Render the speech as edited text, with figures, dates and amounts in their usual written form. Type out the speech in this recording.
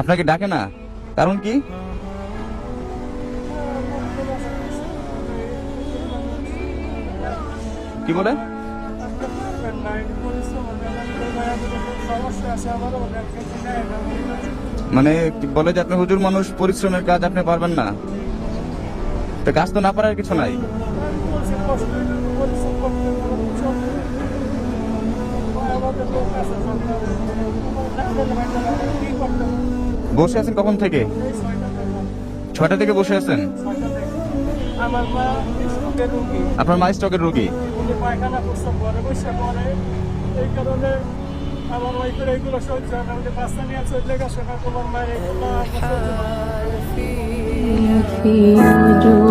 আপনাকে ডাকে না, কারণ কি? কি বলে? মানে বলে যে আপনি হুজুর মানুষ, পরিশ্রমের কাজ আপনি পারবেন না। তো কাজ তো না পারার কিছু নাই। বসে আছেন কখন থেকে? 6টা থেকে বসে আছেন? আপনার মা স্ট্রোকের রোগী। এই কারণে আমার ওয়াইফের এইগুলো সহ্য হয় না। আমাদের বাচ্চা নিয়ে চলে গেছে না, তোমার মায়ের এইগুলো في وجوه